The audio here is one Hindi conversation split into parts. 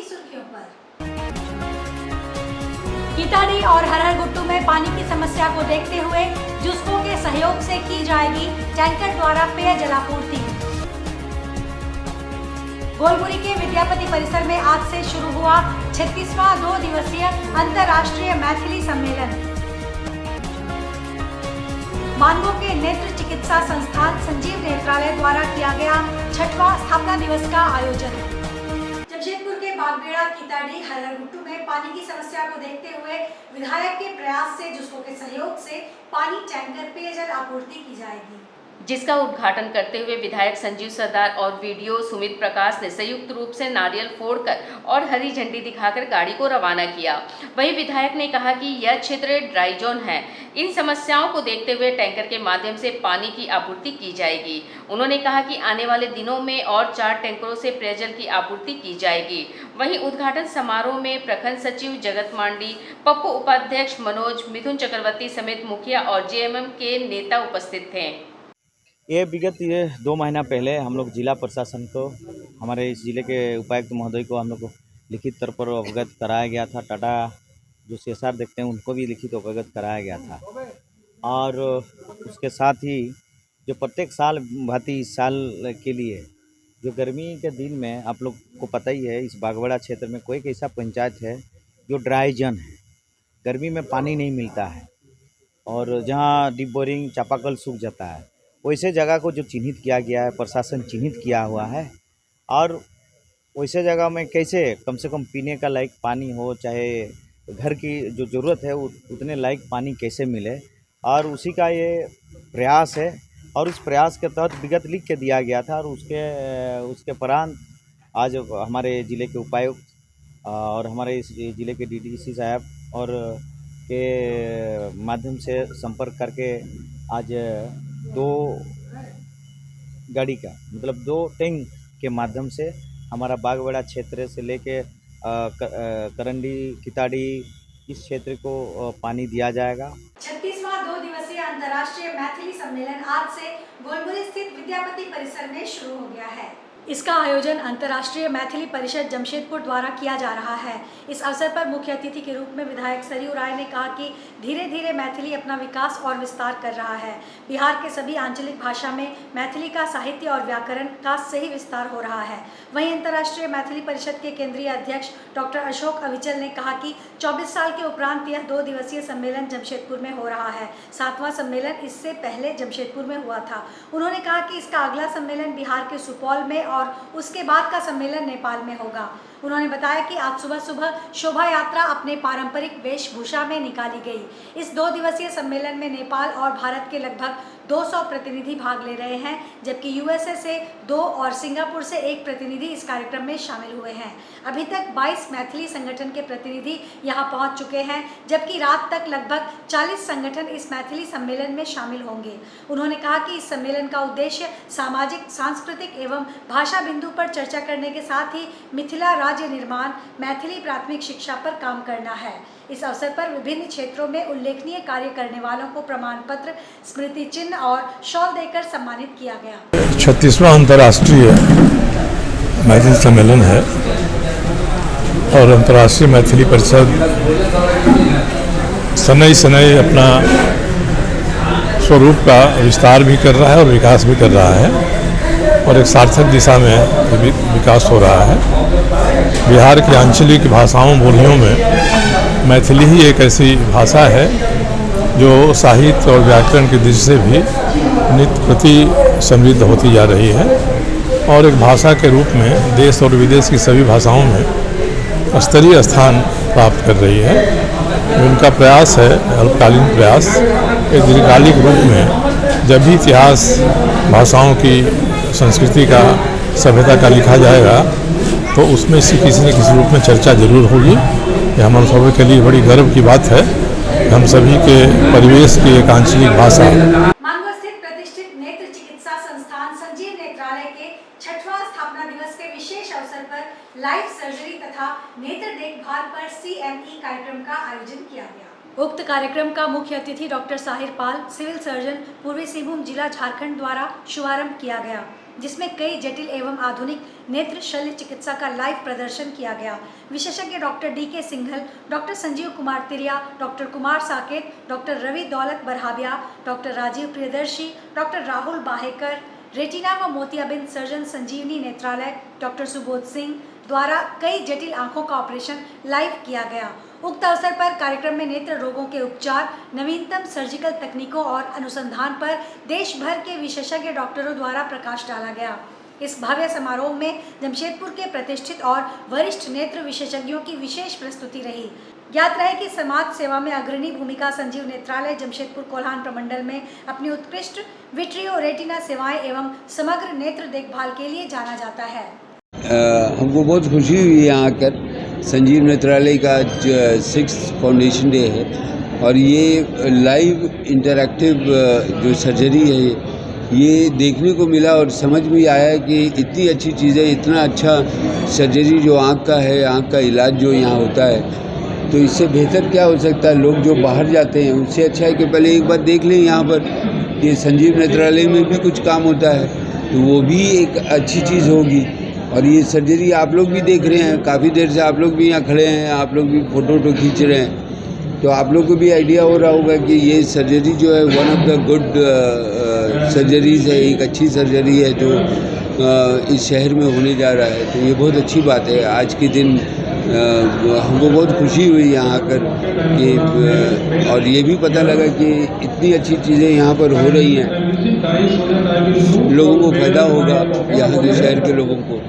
की सुर्खियों पर। कीताड़ी और हरहरगुट्टू में पानी की समस्या को देखते हुए जुस्को के सहयोग से की जाएगी टैंकर द्वारा पेयजल आपूर्ति। गोलमुरी के विद्यापति परिसर में आज से शुरू हुआ 36वां 2 दिवसीय अंतर्राष्ट्रीय मैथिली सम्मेलन। मानगो के नेत्र चिकित्सा संस्थान संजीव नेत्रालय द्वारा किया गया 6वां स्थापना दिवस का आयोजन। जमशेदपुर के बागबेड़ा, कीताड़ी, हरहरगुट्टू में पानी की समस्या को देखते हुए विधायक के प्रयास से जुस्को के सहयोग से पानी टैंकर पेयजल आपूर्ति की जाएगी, जिसका उद्घाटन करते हुए विधायक संजीव सरदार और वीडियो सुमित प्रकाश ने संयुक्त रूप से नारियल फोड़कर और हरी झंडी दिखाकर गाड़ी को रवाना किया। वहीं विधायक ने कहा कि यह क्षेत्र ड्राई जोन है, इन समस्याओं को देखते हुए टैंकर के माध्यम से पानी की आपूर्ति की जाएगी। उन्होंने कहा कि आने वाले दिनों में और 4 टैंकरों से पेयजल की आपूर्ति की जाएगी। वहीं उद्घाटन समारोह में प्रखंड सचिव जगत मांडी, पप्पू उपाध्यक्ष मनोज, मिथुन चक्रवर्ती समेत मुखिया और जेएमएम के नेता उपस्थित थे। ये विगत 2 महीना पहले हम लोग जिला प्रशासन को, हमारे इस जिले के उपायुक्त महोदय को हम लोग को लिखित तौर पर अवगत कराया गया था। टाटा जो CSR देखते हैं उनको भी लिखित अवगत कराया गया था। और उसके साथ ही जो प्रत्येक साल भांति इस साल के लिए जो गर्मी के दिन में आप लोग को पता ही है, इस बागबेड़ा क्षेत्र में कोई एक ऐसा पंचायत है जो ड्राई जोन है, गर्मी में पानी नहीं मिलता है और जहाँ डीप बोरिंग चापाकल सूख जाता है, वैसे जगह को जो चिन्हित किया गया है, प्रशासन चिन्हित किया हुआ है। और वैसे जगह में कैसे कम से कम पीने का लायक पानी हो, चाहे घर की जो ज़रूरत है उतने लायक पानी कैसे मिले, और उसी का ये प्रयास है। और उस प्रयास के तहत विगत लिख के दिया गया था और उसके उपरांत आज हमारे ज़िले के उपायुक्त और हमारे इस ज़िले के DDC साहब और के माध्यम से संपर्क करके आज 2 गाड़ी का मतलब 2 टैंक के माध्यम से हमारा बागबेड़ा क्षेत्र से लेके करंडी, कीताड़ी इस क्षेत्र को पानी दिया जाएगा। 36वां 2 दिवसीय अंतर्राष्ट्रीय मैथिली सम्मेलन आज से गोलमुरी स्थित विद्यापति परिसर में शुरू हो गया है। इसका आयोजन अंतर्राष्ट्रीय मैथिली परिषद जमशेदपुर द्वारा किया जा रहा है। इस अवसर पर मुख्य अतिथि के रूप में विधायक सरयू राय ने कहा कि धीरे धीरे मैथिली अपना विकास और विस्तार कर रहा है। बिहार के सभी आंचलिक भाषा में मैथिली का साहित्य और व्याकरण का सही विस्तार हो रहा है। वहीं अंतर्राष्ट्रीय मैथिली परिषद के केंद्रीय अध्यक्ष डॉक्टर अशोक अविचल ने कहा कि 24 साल के उपरांत यह 2 दिवसीय सम्मेलन जमशेदपुर में हो रहा है। 7वां सम्मेलन इससे पहले जमशेदपुर में हुआ था। उन्होंने कहा कि इसका अगला सम्मेलन बिहार के सुपौल में और उसके बाद का सम्मेलन नेपाल में होगा। उन्होंने बताया कि आज सुबह शोभा यात्रा अपने पारंपरिक वेशभूषा में निकाली गई। इस 2 दिवसीय सम्मेलन में नेपाल और भारत के लगभग 200 प्रतिनिधि भाग ले रहे हैं, जबकि USA से 2 और सिंगापुर से 1 प्रतिनिधि इस कार्यक्रम में शामिल हुए हैं। अभी तक 22 मैथिली संगठन के प्रतिनिधि यहां पहुंच चुके हैं, जबकि रात तक लगभग 40 संगठन इस मैथिली सम्मेलन में शामिल होंगे। उन्होंने कहा कि इस सम्मेलन का उद्देश्य सामाजिक, सांस्कृतिक एवं भाषा बिंदु पर चर्चा करने के साथ ही मिथिला राज्य निर्माण, मैथिली प्राथमिक शिक्षा पर काम करना है। इस अवसर पर विभिन्न क्षेत्रों में उल्लेखनीय कार्य करने वालों को प्रमाण पत्र, स्मृति चिन्ह और शॉल देकर सम्मानित किया गया। 36वां अंतर्राष्ट्रीय मैथिली सम्मेलन है और अंतर्राष्ट्रीय मैथिली परिषद समय समय अपना स्वरूप का विस्तार भी कर रहा है और विकास भी कर रहा है और एक सार्थक दिशा में विकास हो रहा है। बिहार की आंचलिक भाषाओं बोलियों में मैथिली ही एक ऐसी भाषा है जो साहित्य और व्याकरण की दृष्टि से भी नित्य प्रति समृद्ध होती जा रही है और एक भाषा के रूप में देश और विदेश की सभी भाषाओं में स्तरीय स्थान प्राप्त कर रही है। उनका प्रयास है, अल्पकालीन प्रयास, एक दीर्घकालिक रूप में जब भी इतिहास भाषाओं की संस्कृति का, सभ्यता का लिखा जाएगा तो उसमें से किसी न किसी रूप में चर्चा जरूर होगी। यह हम सभी के लिए बड़ी गर्व की बात है कि हम सभी के परिवेश की एक आंचलिक भाषा। मानगो स्थित प्रतिष्ठित नेत्र चिकित्सा संस्थान संजीव नेत्रालय के 6वां स्थापना दिवस के विशेष अवसर पर लाइव सर्जरी तथा नेत्र देखभाल पर CME कार्यक्रम का आयोजन किया गया। उक्त कार्यक्रम का मुख्य अतिथि डॉक्टर साहिर पाल, सिविल सर्जन, पूर्वी सिंहभूम जिला झारखंड द्वारा शुभारंभ किया गया। जिसमें कई जटिल एवं आधुनिक नेत्र शल्य चिकित्सा का लाइव प्रदर्शन किया गया। विशेषज्ञ doctor DK. Singhal, doctor Sanjeev Kumar Tiriya, doctor Kumar Saket, doctor Ravi Daulat Barhabia, doctor Rajeev Priyadarshi, doctor Rahul Bahekar, retina व मोतियाबिंद सर्जन संजीवनी नेत्रालय डॉक्टर सुबोध सिंह द्वारा कई जटिल आंखों का ऑपरेशन लाइव किया गया। उक्त अवसर पर कार्यक्रम में नेत्र रोगों के उपचार, नवीनतम सर्जिकल तकनीकों और अनुसंधान पर देश भर के विशेषज्ञ डॉक्टरों द्वारा प्रकाश डाला गया। इस भव्य समारोह में जमशेदपुर के प्रतिष्ठित और वरिष्ठ नेत्र विशेषज्ञों की विशेष प्रस्तुति रही। ज्ञात रहे कि समाज सेवा में अग्रणी भूमिका संजीव नेत्रालय जमशेदपुर कोल्हान प्रमंडल में अपनी उत्कृष्ट विट्रियो रेटिना सेवाएं एवं समग्र नेत्र देखभाल के लिए जाना जाता है। हमको बहुत खुशी हुई यहाँ आकर। संजीव नेत्रालय का 6th फाउंडेशन डे है और ये लाइव इंटरैक्टिव जो सर्जरी है ये देखने को मिला और समझ में आया कि इतनी अच्छी चीज़ें, इतना अच्छा सर्जरी जो आँख का है, आँख का इलाज जो यहाँ होता है, तो इससे बेहतर क्या हो सकता है। लोग जो बाहर जाते हैं उससे अच्छा है कि पहले एक बार देख लें यहाँ पर ये संजीव नेत्रालय में भी कुछ काम होता है, तो वो भी एक अच्छी चीज़ होगी। और ये सर्जरी आप लोग भी देख रहे हैं, काफ़ी देर से आप लोग भी यहाँ खड़े हैं, आप लोग भी फ़ोटो खींच रहे हैं, तो आप लोग को भी आइडिया हो रहा होगा कि ये सर्जरी जो है one of the good surgeries है, एक अच्छी सर्जरी है जो इस शहर में होने जा रहा है। तो ये बहुत अच्छी बात है। आज के दिन हमको बहुत खुशी हुई यहाँ आकर कि और ये भी पता लगा कि इतनी अच्छी चीज़ें यहाँ पर हो रही हैं, लोगों को फ़ायदा होगा, यहाँ के शहर के लोगों को।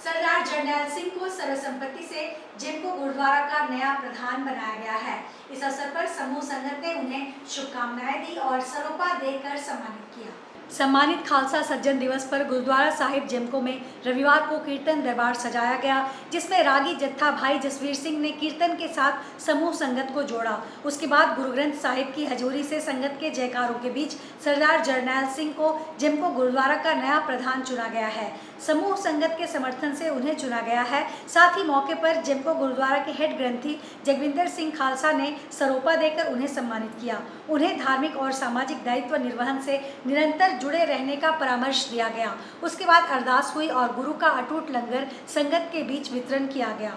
सरदार जरनैल सिंह को सर्वसम्मति से जिनको गुरुद्वारा का नया प्रधान बनाया गया है। इस अवसर पर समूह संगत ने उन्हें शुभकामनाएं दी और सरोपा देकर सम्मानित किया। सम्मानित खालसा सज्जन दिवस पर गुरुद्वारा साहिब जिमको में रविवार को कीर्तन दरबार सजाया गया, जिसमें रागी जत्था भाई जसवीर सिंह ने कीर्तन के साथ समूह संगत को जोड़ा। उसके बाद गुरु ग्रंथ साहिब की हजूरी से संगत के जयकारों के बीच सरदार जरनैल सिंह को जिमको गुरुद्वारा का नया प्रधान चुना गया है। समूह संगत के समर्थन से उन्हें चुना गया है। साथ ही मौके पर जिमको गुरुद्वारा के हेड ग्रंथी जगविंदर सिंह खालसा ने सरोपा देकर उन्हें सम्मानित किया। उन्हें धार्मिक और सामाजिक दायित्व निर्वहन से निरंतर जुड़े रहने का परामर्श दिया गया। उसके बाद अरदास हुई और गुरु का अटूट लंगर संगत के बीच वितरण किया गया।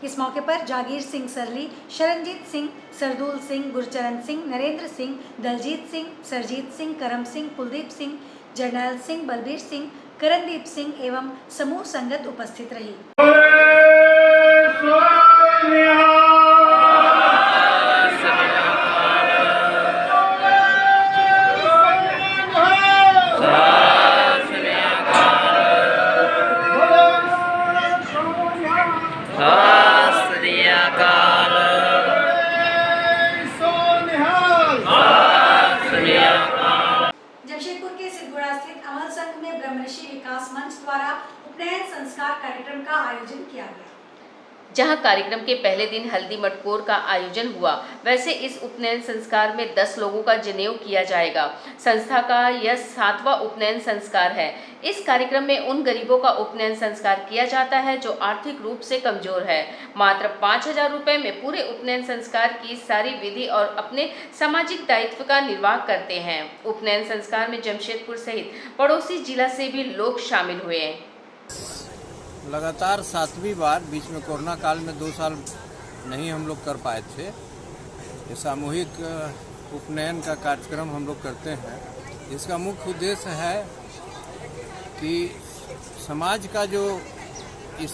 इस मौके पर जागीर सिंह सरली, शरणजीत सिंह, सरदूल सिंह, गुरचरण सिंह, नरेंद्र सिंह, दलजीत सिंह, सरजीत सिंह, करम सिंह, कुलदीप सिंह, जरनैल सिंह, बलबीर सिंह, करणदीप सिंह एवं समूह संगत उपस्थित रही। उपनयन संस्कार कार्यक्रम का आयोजन किया गया। जहां कार्यक्रम के पहले दिन हल्दी मटकोर का आयोजन हुआ, वैसे इस उपनयन संस्कार में 10 लोगों का जनेऊ किया जाएगा। संस्था का यह 7वां उपनयन संस्कार है। इस कार्यक्रम में उन गरीबों का उपनयन संस्कार किया जाता है जो आर्थिक रूप से कमजोर है। मात्र 5,000 रुपए में पूरे उपनयन संस्कार की सारी विधि और अपने सामाजिक दायित्व का निर्वाह करते हैं। उपनयन संस्कार में जमशेदपुर सहित पड़ोसी जिला से भी लोग शामिल हुए। लगातार 7वीं बार, बीच में कोरोना काल में 2 साल नहीं हम लोग कर पाए थे। ये सामूहिक उपनयन का कार्यक्रम हम लोग करते हैं। इसका मुख्य उद्देश्य है कि समाज का जो इस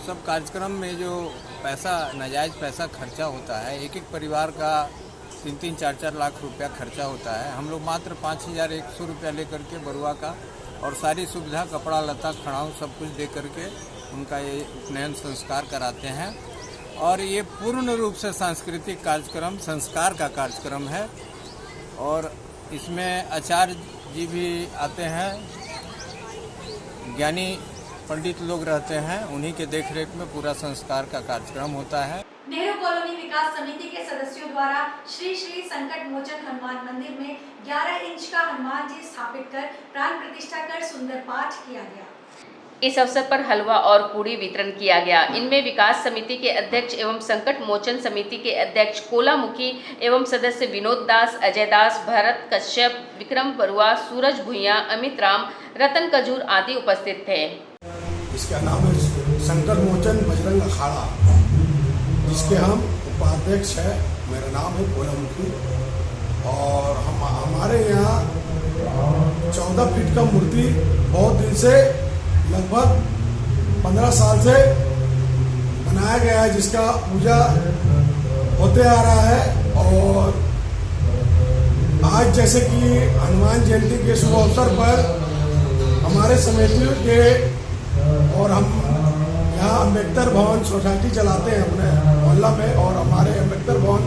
सब कार्यक्रम में जो पैसा, नाजायज़ पैसा खर्चा होता है, एक एक परिवार का 3-3, 4-4 लाख रुपया खर्चा होता है। हम लोग मात्र 5,100 रुपया लेकर के बरुआ का और सारी सुविधा, कपड़ा लता, खड़ाऊ सब कुछ दे करके उनका ये उपनयन संस्कार कराते हैं। और ये पूर्ण रूप से सांस्कृतिक कार्यक्रम, संस्कार का कार्यक्रम है। और इसमें आचार्य जी भी आते हैं, ज्ञानी पंडित लोग रहते हैं, उन्हीं के देखरेख में पूरा संस्कार का कार्यक्रम होता है। नेहरू कॉलोनी विकास समिति के सदस्यों द्वारा श्री श्री संकट मोचन हनुमान मंदिर में 11 इंच का हनुमान जी स्थापित कर प्राण प्रतिष्ठा कर सुंदर पाठ किया गया। इस अवसर पर हलवा और पूरी वितरण किया गया। इनमें विकास समिति के अध्यक्ष एवं संकट मोचन समिति के अध्यक्ष कोलामुखी एवं सदस्य विनोद दास, अजय दास, भरत कश्यप, विक्रम बरुआ, सूरज भुइया, अमित राम, रतन कजूर आदि उपस्थित थे। इसका नाम है संकट मोचन बजरंग अखाड़ा, जिसके हम उपाध्यक्ष हैं। मेरा नाम है कोलामुखी और हमारे यहाँ 14 फीट का मूर्ति बहुत दिन से, लगभग 15 साल से बनाया गया है, जिसका पूजा होते आ रहा है। और आज जैसे कि हनुमान जयंती के शुभ अवसर पर हमारे समिति के और हम यहाँ अम्बेडकर भवन सोसाइटी चलाते हैं अपने मोहल्ला में, और हमारे अम्बेडकर भवन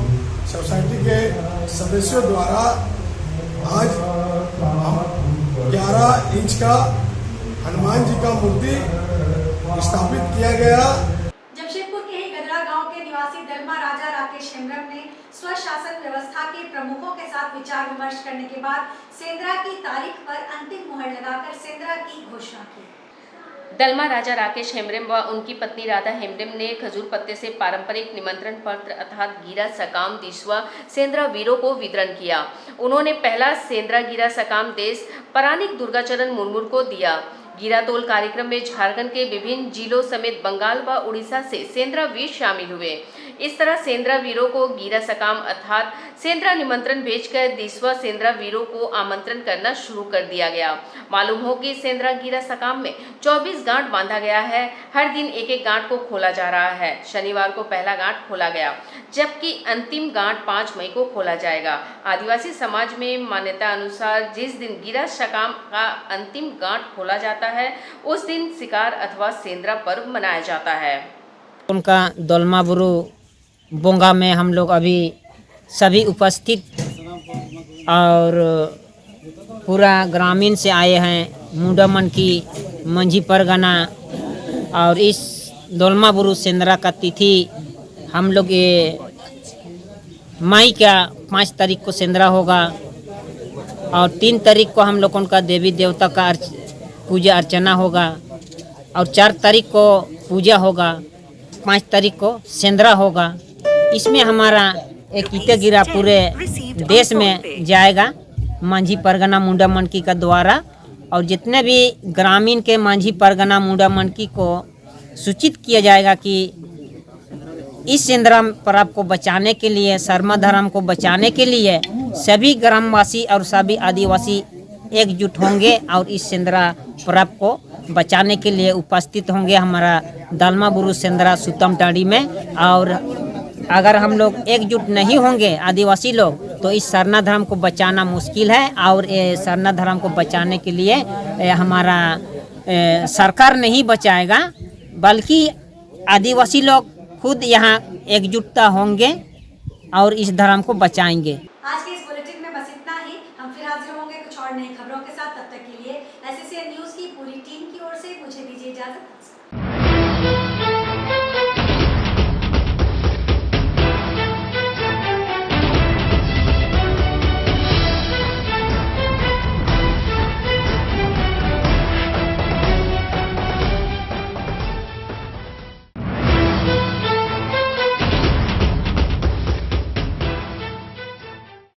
सोसाइटी के सदस्यों द्वारा आज 11 इंच का हनुमान जी का मूर्ति स्थापित किया गया। जमशेदपुर के ही गदरा गांव के निवासी दलमा राजा राकेश हेम्ब्रम ने स्वशासन व्यवस्था के प्रमुखों के साथ विचार विमर्श करने के बाद सेंद्रा की तारीख पर अंतिम मुहर लगाकर सेंद्रा की घोषणा की। दलमा राजा राकेश हेम्ब्रम व उनकी पत्नी राधा हेम्ब्रम ने खजूर पत्ते से पारंपरिक निमंत्रण पत्र अर्थात गीरा सकाम दिसवा सेंद्रा वीरों को वितरण किया। उन्होंने पहला सेंद्रा गीरा सकाम देश परानिक दुर्गाचरण मुर्मू को दिया। गीरा तोल कार्यक्रम में झारखंड के विभिन्न जिलों समेत बंगाल व उड़ीसा से सेंद्रा वीर शामिल हुए। इस तरह सेंद्रा वीरों को गीरा सकाम अर्थात सेंद्रा निमंत्रण भेजकर दिसवा सेंद्रा वीरों को आमंत्रण करना शुरू कर दिया गया। मालूम हो कि सेंद्रा गीरा सकाम में 24 गांठ बांधा गया है। हर दिन एक एक गांठ को खोला जा रहा है। शनिवार को पहला गांठ खोला गया, जबकि अंतिम गांठ 5 मई को खोला जाएगा। आदिवासी समाज में मान्यता अनुसार जिस दिन गीरा सकाम का अंतिम गांठ खोला जाता है, उस दिन शिकार अथवा सेंद्रा पर्व मनाया जाता है। उनका दलमा बुरु बोंगा में हम लोग अभी सभी उपस्थित और पूरा ग्रामीण से आए हैं, मुंडामन की मंझी परगना। और इस दलमा बुरु सेंद्रा का तिथि हम लोग ये मई का 5 तारीख को सेंद्रा होगा और 3 तारीख को हम लोग उनका देवी देवता का पूजा अर्चना होगा और 4 तारीख को पूजा होगा, 5 तारीख को सेंद्रा होगा। इसमें हमारा एक ईटे गिरा पूरे देश में जाएगा मांझी परगना मुंडा मनकी का द्वारा, और जितने भी ग्रामीण के मांझी परगना मुंडा मनकी को सूचित किया जाएगा कि इस सेंद्रा पर्व को बचाने के लिए, शर्मा धर्म को बचाने के लिए सभी ग्रामवासी और सभी आदिवासी एकजुट होंगे और इस सेंद्रा पर्व को बचाने के लिए उपस्थित होंगे हमारा दलमा बुरु सेंद्रा सुतम टाड़ी में। और अगर हम लोग एकजुट नहीं होंगे आदिवासी लोग, तो इस सरना धर्म को बचाना मुश्किल है। और ये सरना धर्म को बचाने के लिए हमारा सरकार नहीं बचाएगा, बल्कि आदिवासी लोग खुद यहाँ एकजुटता होंगे और इस धर्म को बचाएंगे। आज के इस बुलेटिन में बस इतना ही। हम फिर हाजिर होंगे कुछ और नई खबरों के साथ। तब तक के लिए SCCN न्यूज़ की पूरी टीम की ओर से मुझे दीजिए इजाजत।